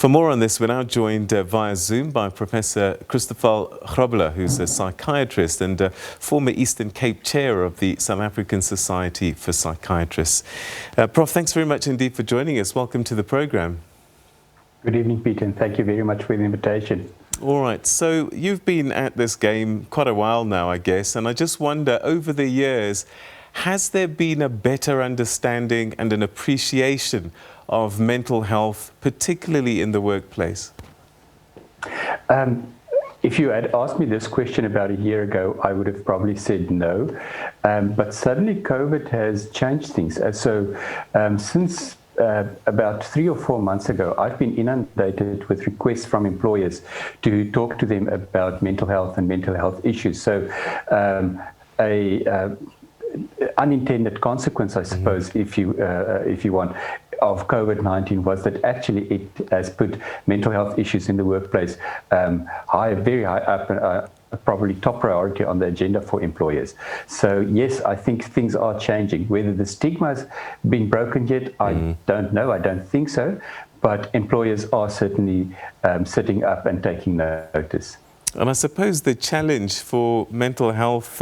For more on this, we're now joined via Zoom by Professor Christoffel Grobler, who's a psychiatrist and former Eastern Cape chair of the South African Society for Psychiatrists. Prof, thanks very much indeed for joining us. Welcome to the program. Good evening, Peter, and thank you very much for the invitation. All right, so you've been at this game quite a while now, I guess, and I just wonder, over the years, has there been a better understanding and an appreciation of mental health, particularly in the workplace? If you had asked me this question about a year ago, I would have probably said no. But suddenly COVID has changed things. Since about 3 or 4 months ago, I've been inundated with requests from employers to talk to them about mental health and mental health issues. So unintended consequence, I suppose, if you want, of COVID-19 was that actually it has put mental health issues in the workplace very high up, probably top priority on the agenda for employers. So yes, I think things are changing. Whether the stigma has been broken yet, I don't know. I don't think so. But employers are certainly sitting up and taking notice. And I suppose the challenge for mental health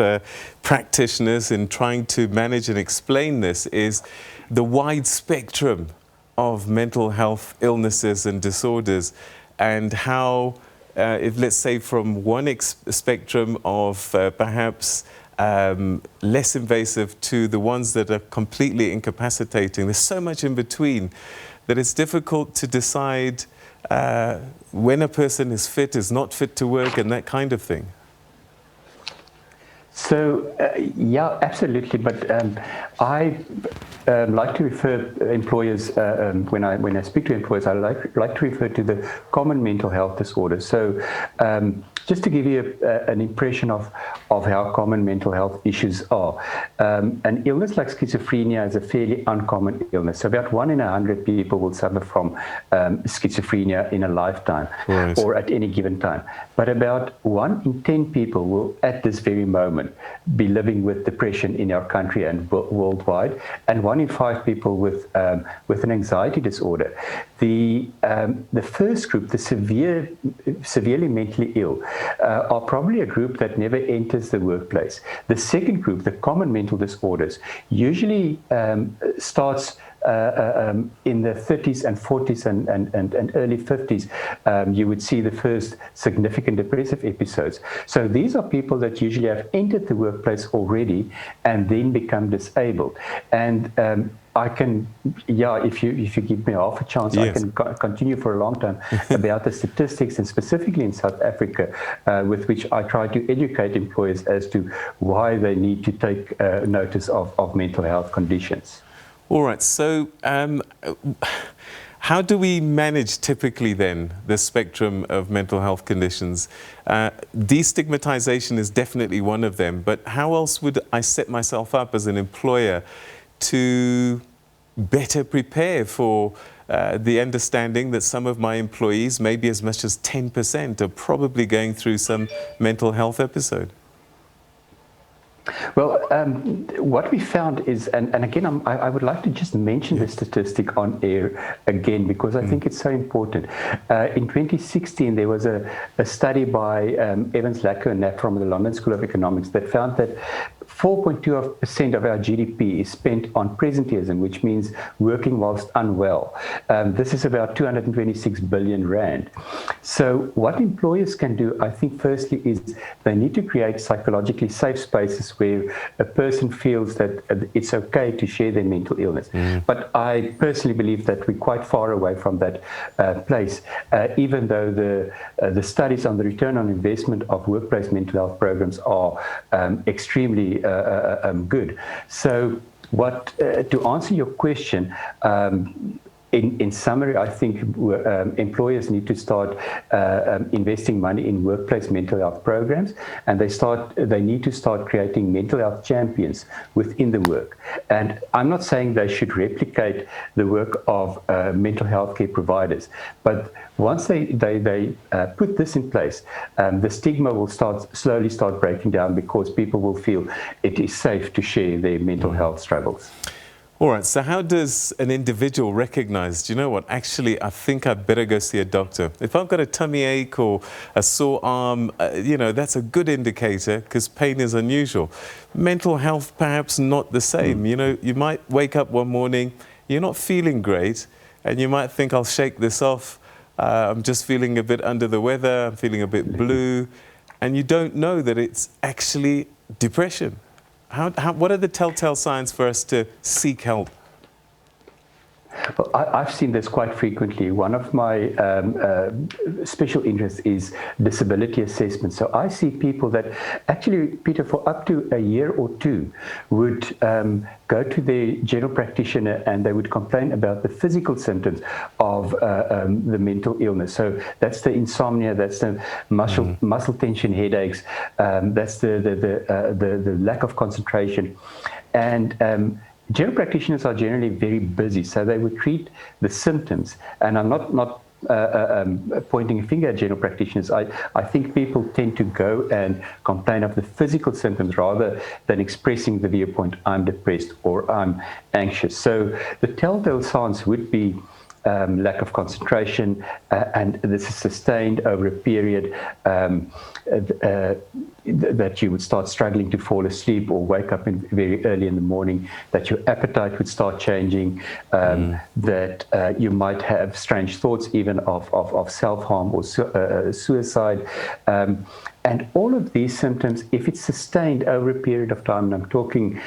practitioners in trying to manage and explain this is the wide spectrum of mental health illnesses and disorders, and how, if let's say from one spectrum of perhaps less invasive to the ones that are completely incapacitating, there's so much in between that it's difficult to decide when a person is fit, is not fit to work, and that kind of thing. So, yeah, absolutely. But I like to refer employers, when I speak to employers, I like to refer to the common mental health disorders. So just to give you an impression of how common mental health issues are. An illness like schizophrenia is a fairly uncommon illness. So about 1 in 100 people will suffer from schizophrenia in a lifetime, right, or at any given time. But about 1 in 10 people will, at this very moment, be living with depression in our country and worldwide, and 1 in 5 people with an anxiety disorder. The first group, the severely mentally ill, are probably a group that never enters the workplace. The second group, the common mental disorders, usually starts in the 30s and 40s and early 50s. You would see the first significant depressive episodes. So these are people that usually have entered the workplace already and then become disabled. And I can, if you give me half a chance, yes, I can continue for a long time about the statistics, and specifically in South Africa, with which I try to educate employers as to why they need to take notice of mental health conditions. All right, so how do we manage typically then the spectrum of mental health conditions? Destigmatization is definitely one of them, but how else would I set myself up as an employer to better prepare for the understanding that some of my employees, maybe as much as 10%, are probably going through some mental health episode? Well, what we found is, and again, I would like to just mention the statistic on air again, because I think it's so important. In 2016, there was a study by Evans, Lacker and Knapp from the London School of Economics that found that 4.2% of our GDP is spent on presenteeism, which means working whilst unwell. This is about 226 billion rand. So what employers can do, I think, firstly, is they need to create psychologically safe spaces where a person feels that it's okay to share their mental illness. But I personally believe that we're quite far away from that place, even though the studies on the return on investment of workplace mental health programs are extremely good. So to answer your question, in summary, I think employers need to start investing money in workplace mental health programs, and they need to start creating mental health champions within the work. And I'm not saying they should replicate the work of mental health care providers, but once they put this in place, the stigma will slowly start breaking down, because people will feel it is safe to share their mental health struggles. All right, so how does an individual recognize, do you know what, actually, I think I'd better go see a doctor? If I've got a tummy ache or a sore arm, you know, that's a good indicator because pain is unusual. Mental health, perhaps not the same. You know, you might wake up one morning, you're not feeling great, and you might think, I'll shake this off. I'm just feeling a bit under the weather, I'm feeling a bit blue, and you don't know that it's actually depression. What are the telltale signs for us to seek help? Well, I've seen this quite frequently. One of my special interests is disability assessment. So I see people that actually, Peter, for up to a year or two, would go to their general practitioner and they would complain about the physical symptoms of the mental illness. So that's the insomnia, that's the muscle tension headaches, that's the lack of concentration. And general practitioners are generally very busy, so they would treat the symptoms. And I'm not pointing a finger at general practitioners. I think people tend to go and complain of the physical symptoms rather than expressing the viewpoint, I'm depressed or I'm anxious. So the telltale signs would be lack of concentration, and this is sustained over a period that you would start struggling to fall asleep or wake up very early in the morning, that your appetite would start changing, that you might have strange thoughts even of self-harm or suicide. And all of these symptoms, if it's sustained over a period of time, and I'm talking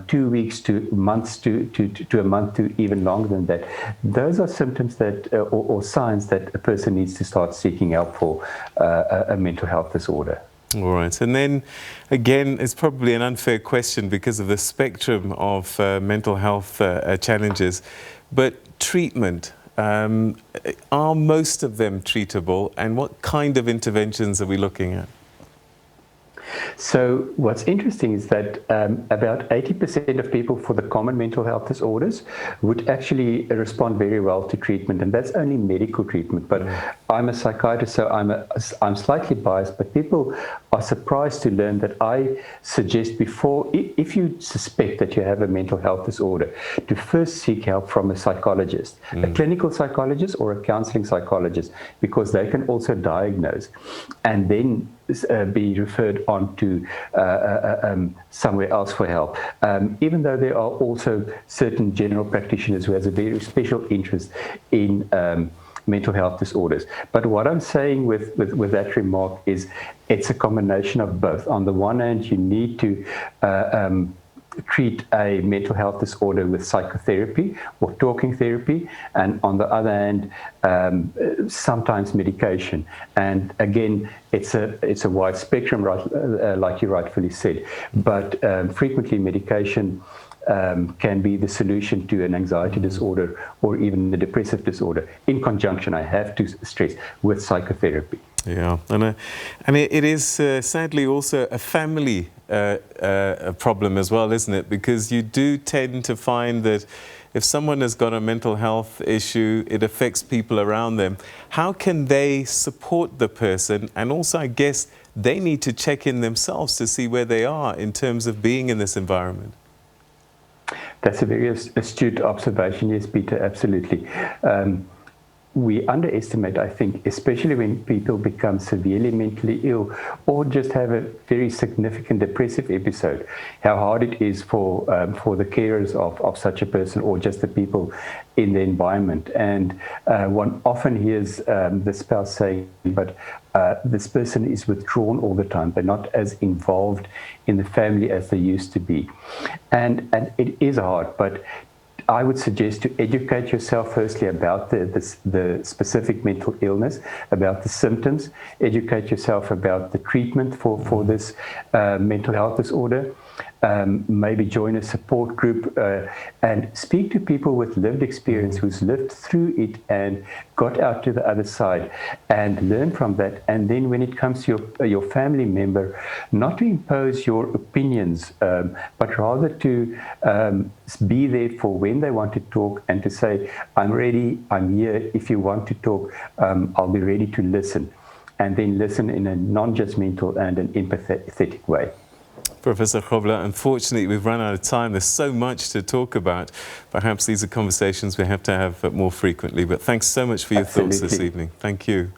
2 weeks to months to a month to even longer than that, those are symptoms that or signs that a person needs to start seeking help for a mental health disorder. All right. And then, again, it's probably an unfair question because of the spectrum of mental health challenges, but treatment. Are most of them treatable, and what kind of interventions are we looking at? So what's interesting is that about 80% of people for the common mental health disorders would actually respond very well to treatment, and that's only medical treatment. But I'm a psychiatrist, so I'm slightly biased, but people are surprised to learn that I suggest before, if you suspect that you have a mental health disorder, to first seek help from a psychologist, a clinical psychologist or a counseling psychologist, because they can also diagnose, and then be referred on to somewhere else for help. Even though there are also certain general practitioners who has a very special interest in mental health disorders. But what I'm saying with that remark is it's a combination of both. On the one hand, you need to treat a mental health disorder with psychotherapy or talking therapy, and on the other hand, sometimes medication. And again, it's a wide spectrum, right, like you rightfully said, but frequently medication can be the solution to an anxiety disorder or even a depressive disorder, in conjunction, I have to stress, with psychotherapy. Yeah, and it is sadly also a family problem as well, isn't it? Because you do tend to find that if someone has got a mental health issue, it affects people around them. How can they support the person? And also, I guess, they need to check in themselves to see where they are in terms of being in this environment. That's a very astute observation, yes, Peter, absolutely. We underestimate, I think, especially when people become severely mentally ill or just have a very significant depressive episode, how hard it is for the carers of such a person or just the people in the environment. And one often hears the spouse saying, but this person is withdrawn all the time. They're not as involved in the family as they used to be. And it is hard, but I would suggest to educate yourself firstly about the specific mental illness, about the symptoms, educate yourself about the treatment for this mental health disorder, maybe join a support group and speak to people with lived experience who's lived through it and got out to the other side, and learn from that. And then when it comes to your family member, not to impose your opinions, but rather to be there for when they want to talk and to say, I'm ready, I'm here, if you want to talk, I'll be ready to listen. And then listen in a non-judgmental and an empathetic way. Professor Grobler, unfortunately we've run out of time. There's so much to talk about. Perhaps these are conversations we have to have more frequently, but thanks so much for your thoughts this evening. Thank you.